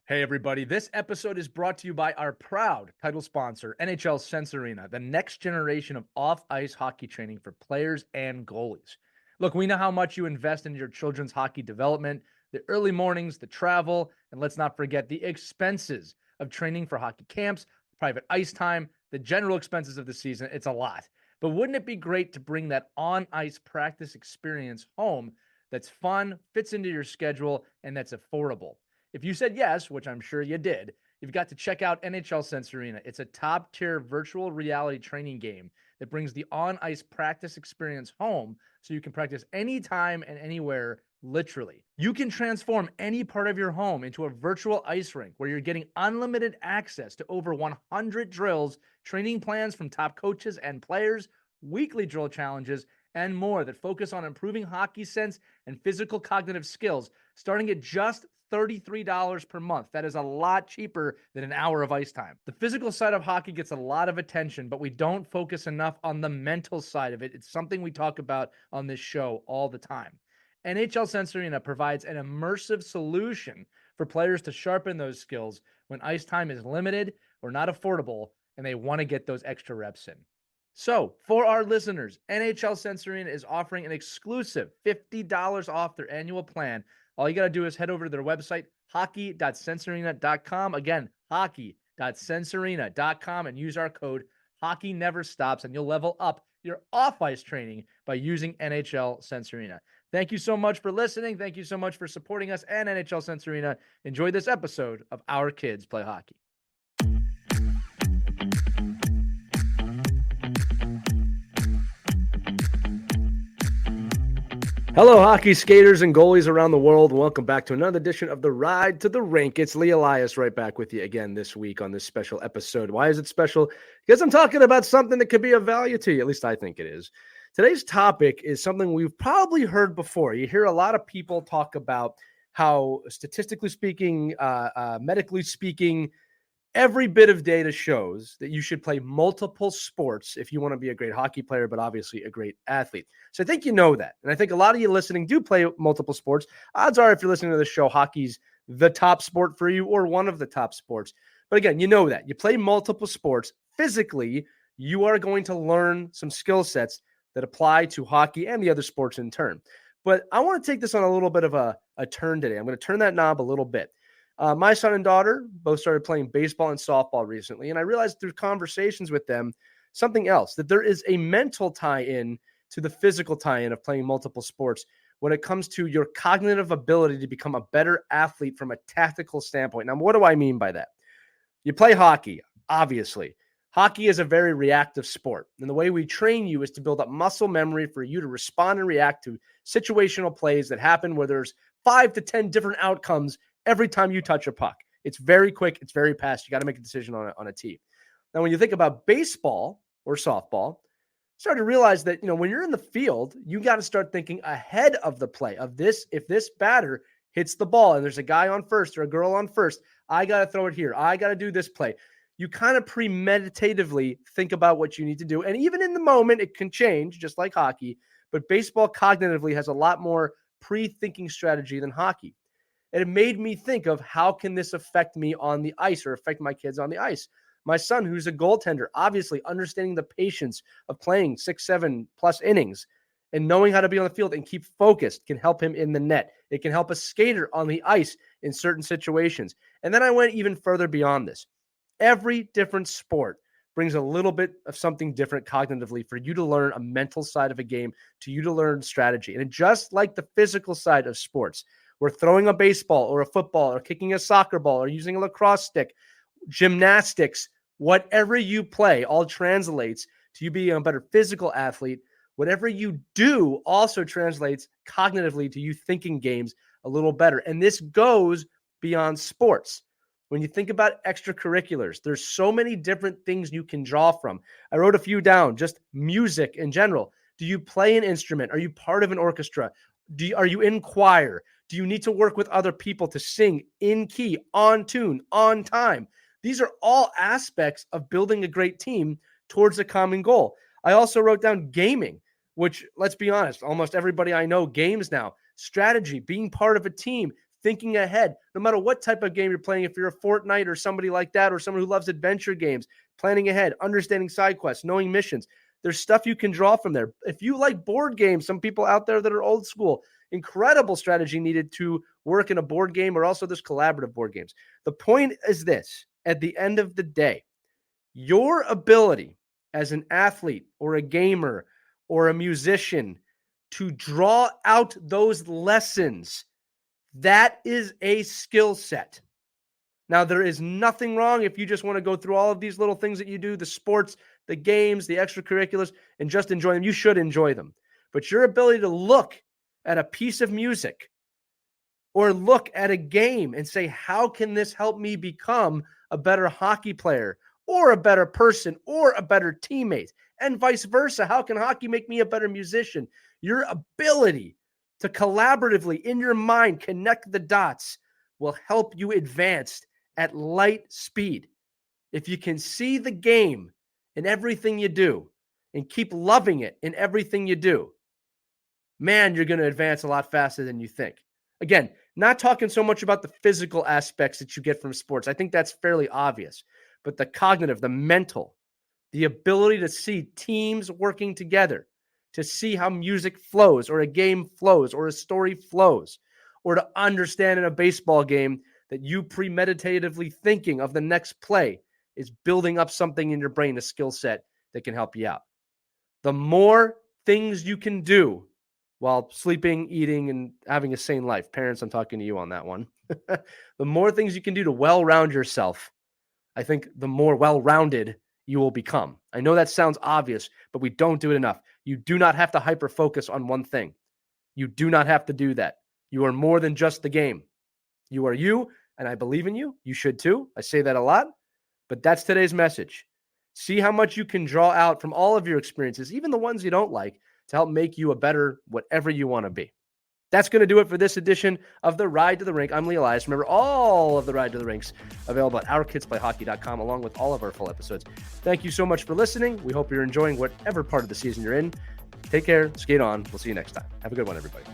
Hey, everybody. This episode is brought to you by our proud title sponsor, NHL Sense Arena, the next generation of off-ice hockey training for players and goalies. Look, we know how much you invest in your children's hockey development, the early mornings, the travel, and let's not forget the expenses of training for hockey camps, private ice time, the general expenses of the season. It's a lot. But wouldn't it be great to bring that on-ice practice experience home that's fun, fits into your schedule, and that's affordable? If you said yes, which I'm sure you did, you've got to check out NHL Sense Arena. It's a top tier virtual reality training game that brings the on ice practice experience home so you can practice anytime and anywhere, literally. You can transform any part of your home into a virtual ice rink where you're getting unlimited access to over 100 drills, training plans from top coaches and players, weekly drill challenges, and more that focus on improving hockey sense and physical cognitive skills, starting at just $33 per month. That is a lot cheaper than an hour of ice time. The physical side of hockey gets a lot of attention, but we don't focus enough on the mental side of it. It's something we talk about on this show all the time. NHL Sense Arena provides an immersive solution for players to sharpen those skills when ice time is limited or not affordable and they want to get those extra reps in. So, for our listeners, NHL Sense Arena is offering an exclusive $50 off their annual plan. All you got to do is head over to their website, hockey.sensearena.com. Again, hockey.sensearena.com, and use our code Hockey Never Stops, and you'll level up your off-ice training by using NHL Sense Arena. Thank you so much for listening. Thank you so much for supporting us and NHL Sense Arena. Enjoy this episode of Our Kids Play Hockey. Hello, hockey skaters and goalies around the world. Welcome back to another edition of the Ride to the Rink. It's Elias right back with you again this week on this special episode. Why is it special? Because I'm talking about something that could be of value to you. At least I think it is. Today's topic is something we've probably heard before. You hear a lot of people talk about how, statistically speaking, medically speaking, every bit of data shows that you should play multiple sports if you want to be a great hockey player, but obviously a great athlete. So I think you know that. And I think a lot of you listening do play multiple sports. Odds are, if you're listening to this show, hockey's the top sport for you or one of the top sports. But again, you know that. You play multiple sports. Physically, you are going to learn some skill sets that apply to hockey and the other sports in turn. But I want to take this on a little bit of a turn today. I'm going to turn that knob a little bit. My son and daughter both started playing baseball and softball recently, and I realized through conversations with them something else, that there is a mental tie-in to the physical tie-in of playing multiple sports when it comes to your cognitive ability to become a better athlete from a tactical standpoint. Now, what do I mean by that? You play hockey, obviously. Hockey is a very reactive sport, and the way we train you is to build up muscle memory for you to respond and react to situational plays that happen where there's 5 to 10 different outcomes every time you touch a puck. It's very quick. It's very fast. You got to make a decision on a tee. Now, when you think about baseball or softball, start to realize that, when you're in the field, you got to start thinking ahead of the play of this. If this batter hits the ball and there's a guy on first or a girl on first, I got to throw it here. I got to do this play. You kind of premeditatively think about what you need to do. And even in the moment, it can change, just like hockey. But baseball cognitively has a lot more pre-thinking strategy than hockey. And it made me think of, how can this affect me on the ice or affect my kids on the ice? My son, who's a goaltender, obviously understanding the patience of playing 6-7 plus innings and knowing how to be on the field and keep focused can help him in the net. It can help a skater on the ice in certain situations. And then I went even further beyond this. Every different sport brings a little bit of something different cognitively for you to learn a mental side of a game, to you to learn strategy. And just like the physical side of sports, we're throwing a baseball or a football or kicking a soccer ball or using a lacrosse stick, gymnastics, whatever you play all translates to you being a better physical athlete. Whatever you do also translates cognitively to you thinking games a little better. And this goes beyond sports. When you think about extracurriculars, there's so many different things you can draw from. I wrote a few down, just music in general. Do you play an instrument? Are you part of an orchestra? Are you in choir? Do you need to work with other people to sing in key, on tune, on time? These are all aspects of building a great team towards a common goal. I also wrote down gaming, which, let's be honest, almost everybody I know games now. Strategy, being part of a team, thinking ahead, no matter what type of game you're playing. If you're a Fortnite or somebody like that, or someone who loves adventure games, planning ahead, understanding side quests, knowing missions, there's stuff you can draw from there. If you like board games, some people out there that are old school, incredible strategy needed to work in a board game, or also there's collaborative board games. The point is this: at the end of the day, your ability as an athlete or a gamer or a musician to draw out those lessons, that is a skill set. Now, there is nothing wrong if you just want to go through all of these little things that you do, the sports, the games, the extracurriculars, and just enjoy them. You should enjoy them. But your ability to look at a piece of music or look at a game and say, how can this help me become a better hockey player or a better person or a better teammate? And vice versa. How can hockey make me a better musician? Your ability to collaboratively in your mind connect the dots will help you advance at light speed. If you can see the game in everything you do and keep loving it in everything you do, man, you're going to advance a lot faster than you think. Again, not talking so much about the physical aspects that you get from sports. I think that's fairly obvious. But the cognitive, the mental, the ability to see teams working together, to see how music flows or a game flows or a story flows, or to understand in a baseball game that you premeditatively thinking of the next play is building up something in your brain, a skill set that can help you out. The more things you can do while sleeping, eating, and having a sane life, parents, I'm talking to you on that one, the more things you can do to well-round yourself, I think the more well-rounded you will become. I know that sounds obvious, but we don't do it enough. You do not have to hyper-focus on one thing. You do not have to do that. You are more than just the game. You are you, and I believe in you. You should too. I say that a lot, but that's today's message. See how much you can draw out from all of your experiences, even the ones you don't like, to help make you a better whatever you want to be. That's going to do it for this edition of the Ride to the Rink. I'm Elias. Remember, all of the Ride to the Rinks available at ourkidsplayhockey.com, along with all of our full episodes. Thank you so much for listening. We hope you're enjoying whatever part of the season you're in. Take care. Skate on. We'll see you next time. Have a good one, everybody.